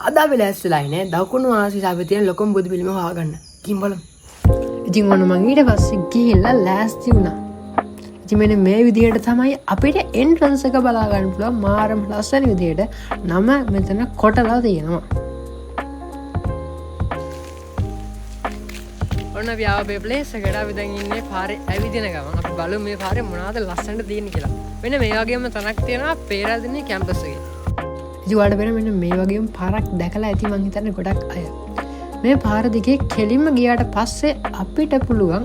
අද අපි ලෑස්තිලා ඉන්නේ දකුණු ආසියාවේ තියෙන ලොකුම බුදු පිළිම හොයාගන්න. ඉතින් බලමු. ඉතින් ඔන්න මම ඊට පස්සේ ගිහිල්ලා ලෑස්ති වුණා. ඉතින් මෙන්න මේ විදිහට තමයි අපිට එන්ට්‍රන්ස් එක බලා ගන්න පුළුවන් මාරම ලස්සන විදිහට නම මෙතන කොටලා තියෙනවා. ඔන්න අපි ආවේ ප්ලේස් එකට. අපි දැන් ඉන්නේ පාරේ ඇවිදින ගමන් අපි බලමු මේ පාරේ මොනවද ලස්සනට තියෙන්නේ කියලා. මෙන්න මේ වගේම තැනක් තියෙනවා පේරාදෙණිය කැම්පස් එකේ. ඉතින් ඔයාලට මෙන්න මේ වගේම පාරක් දැකලා ඇති මං හිතන්නේ ගොඩක් අය. මේ පාර දිගේ කෙලින්ම ගියාට පස්සේ අපිට පුළුවන්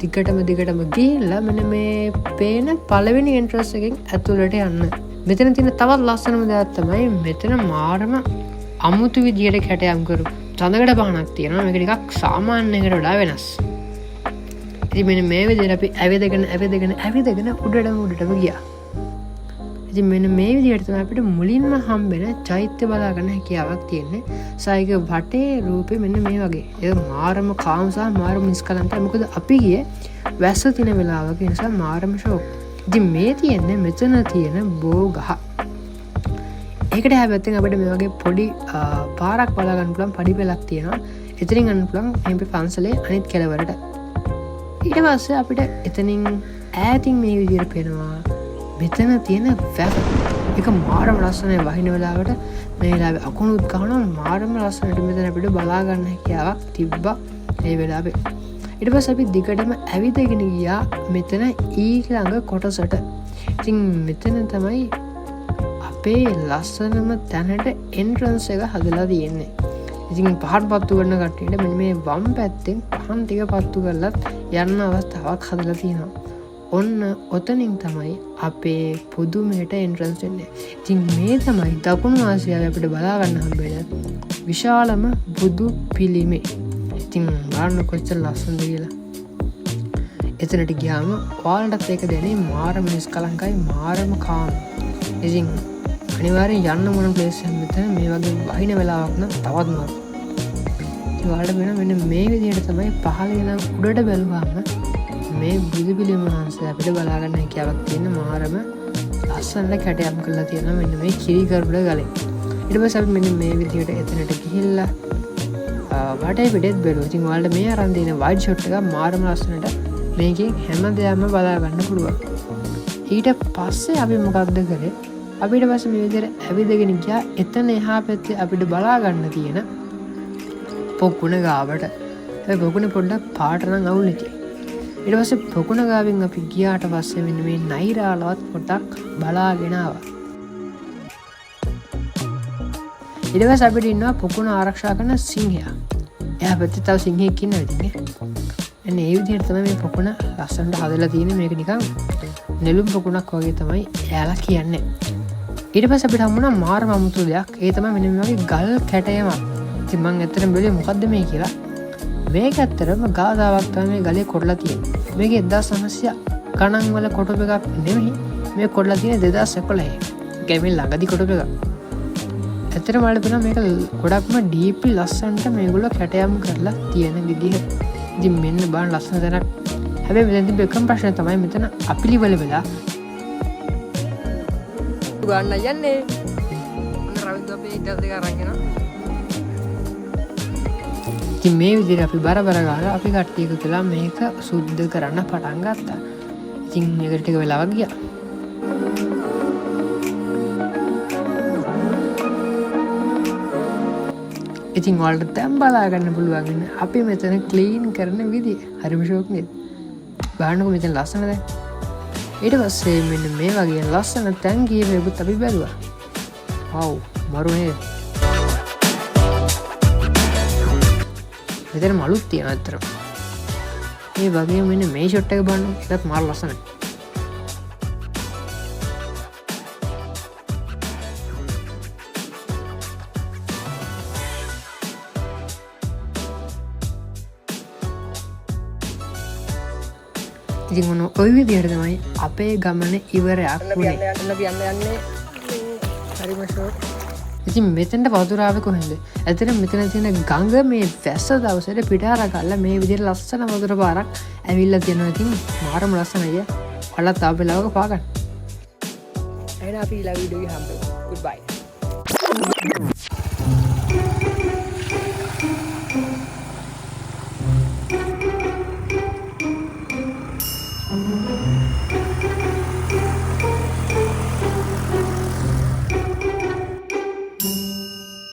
දිගටම ගිහිල්ලා මෙන්න මේ පේන පළවෙනි එන්ට්‍රන්ස් එකෙන් ඇතුළට යන්න. මෙතන තියෙන තවත් ලස්සනම දෙයක් තමයි මෙතන මාරම අමුතු විදියට කැටයම් කරු චඳකඩ පහනක් තියෙනවා. මේක ටිකක් සාමාන්‍ය එකට වඩා වෙනස්. ඉතින් මෙන්න මේ විදිහට අපි ඇවිදගෙන උඩටම ගියා. ඉතින් මෙන්න මේ විදිහට තමයි අපිට මුලින්ම හම්බෙන චෛත්‍ය බලා ගන්න හැකියාවක් තියෙන්නේ. සායික වටේ රූපේ මෙන්න මේ වගේ. ඒක මාරම කාම සහ මාරම නිස්කලංකයි. මොකද අපි ගියේ වැස්ස තින වෙලාවක නිසා මාරම ෂෝක්. ඉතින් මේ තියෙන්නේ මෙතන තියෙන බෝ ගහ. ඒකට හැබැයි අපිට මේ වගේ පොඩි පාරක් බලා ගන්න පුළුවන් පඩි පෙළක් තියෙනවා. එතනින් යන්න පුළුවන් MP පන්සලේ අනිත් කෙළවරට. ඊට පස්සේ අපිට එතනින් ඈතින් මේ විදිහට පේනවා මෙතන තියෙන වැව. එක මාරම ලස්සනයි. වහින වෙලාවට මේ වෙලාවේ අකුණුත් ගහනවා. මාරම ලස්සනට මෙතන අපිට බලා ගන්න හැකියාවක් තිබ්බා මේ වෙලාවේ. ඊට පස්සේ අපි දිගටම ඇවිදගෙන ගියා මෙතන ඊළඟ කොටසට. ඉතින් මෙතන තමයි අපේ ලස්සනම තැනට එන්ට්‍රන්ස් එක හදලා තියෙන්නේ. ඉතින් පහන් පත්තු කරන කට්ටියට මෙන්න මේ වම් පැත්තෙන් පහන් ටික පත්තු කරලත් යන්න අවස්ථාවක් හදලා තියෙනවා. ඔන්න ඔතනින් තමයි අපේ පුදුමයට එන්ට්‍රන්ස් වෙන්නේ. ඉතින් මේ තමයි දකුණු ආසියාවේ අපිට බලා ගන්න හම්බෙන විශාලම බුදු පිළිමේ. ඉතින් බලන්න කොච්චර ලස්සනද කියලා. එතනට ගියාම ඔයාලටත් ඒක දැනේ මාරම නිස්කලංකයි මාරම කාම. ඉතින් අනිවාර්යෙන් යන්න මොන ප්ලේස් එකක් මෙතන මේ වගේ වහින වෙලාවක් නම් තවත් මාර. ඉතින් ඔයාලට මෙන්න මේ විදිහට තමයි පහළ ඉඳන් උඩට බැලුවාම මේ බුදු පිළිම වහන්සේ අපිට බලා ගන්න හැකියාවක් තියෙන මාරම ලස්සනට කැටයම් කරලා තියෙනවා මෙන්න මේ කිරි කරුඩ ගලේ. ඊට පස්සේ අපි මෙන්න මේ විදිහට එතනට ගිහිල්ලා වටේ පිටේත් බැලුවා. ඉතින් ඔයාලට මේ අරන් දෙන වයිඩ් ෂොට් එක මාරම ලස්සනට මේකෙන් හැම දෙයක්ම බලා ගන්න පුළුවන්. ඊට පස්සේ අපි මොකක්ද කරේ? අපි ඊට පස්සේ මේ විදිහට ඇවිදගෙන ගියා. එතන එහා පැත්තේ අපිට බලා ගන්න තියෙන පොකුණ ගාවට. ඒ පොකුණ පොඩ්ඩක් පාට නම් අවුල් එකේ. ඊට පස්සේ පොකුණ ගාවෙන් අපි ගියාට පස්සේ මෙන්න මේ නයිරාලවත් පොඩක් බලාගෙන ආවා. ඊට පස්සේ අපිට ඉන්නවා පොකුණ ආරක්ෂා කරන සිංහයා. එයා පැත්තේ තව සිංහෙක් ඉන්නවා ඉතින් නේ. එන්න ඒ විදිහට තමයි මේ පොකුණ ලස්සනට හදලා තියෙන්නේ. මේක නිකන් නෙළුම් පොකුණක් වගේ තමයි එයාලා කියන්නේ. ඊට පස්සේ අපිට හම්බුණා මාරම අමුතු දෙයක්. ඒ තමයි මෙන්න මේ වගේ ගල් කැටයමක්. ඉතින් මම ඇත්තටම බැලුවේ මොකද්ද මේ කියලා. මේක ඇත්තරම ගාදාවක් තමයි මේ ගලේ කොටලා තියෙන්නේ. මේක 1900 ගණන් වල කොටප එකක් නෙමෙයි. මේ කොටලා තියෙන්නේ 2011. ඒ මේ ළඟදි කොටප එකක්. ඇත්තටම වලට වෙනවා මේක ගොඩක්ම ඩීප්ලි ලස්සනට මේගොල්ලෝ කැටයම් කරලා තියෙන විදිහ. ඉතින් මෙන්න බලන්න ලස්සන තැනක්. හැබැයි මෙතන තිබ්බ එකම ප්‍රශ්නේ තමයි මෙතන අපිලිවල වෙලා ගන්න යන්නේ. ඔන්න රවිද් අපේ ඉඩ දෙක අරන් යනවා. ඉතින් මේ විදිහට අපි බර ගාලා අපි කට්ටිය එකතු වෙලා මේක සුද්ධ කරන්න පටන් ගත්තා. ඉතින් මේකට ටික වෙලාවක් ගියා. ඉතින් ඔයාලට දැන් බලා ගන්න පුළුවන් අපි මෙතන ක්ලීන් කරන විදිය. හරිම ෂෝක් නේද? බලන්නකො මෙතන ලස්සනද? ඊට පස්සේ මෙන්න මේ වගේ ලස්සන තැන් කීපයකට අපි බැලුවා. වව් මරු නේද? මෙතන මලුත් තියෙනවා අතර. මේ වගේම මෙන්න මේ ෂොට් එක බලන්න. ඒකත් මාර ලස්සනයි. ඉතින් මොන ඔය විදිහට තමයි අපේ ගමන ඉවරයක් වුණේ. අපි යන්නේ හරිම ෂෝට්. ඉතින් මෙතෙන්ට වතුරාවේ කොහෙන්ද? ඇත්තටම මෙතන තියෙන ගඟ මේ වැස්ස දවසට පිටාර ගාලා මේ විදිහට ලස්සන වතුර පාරක් ඇවිල්ලා තියෙනවා. ඉතින් මාරම ලස්සනයි. ඔයාලා තාම වෙලාවක පාගන්න. එහෙනම් අපි ඊළඟ වීඩියෝ එකේ හම්බෙමු. goodbye.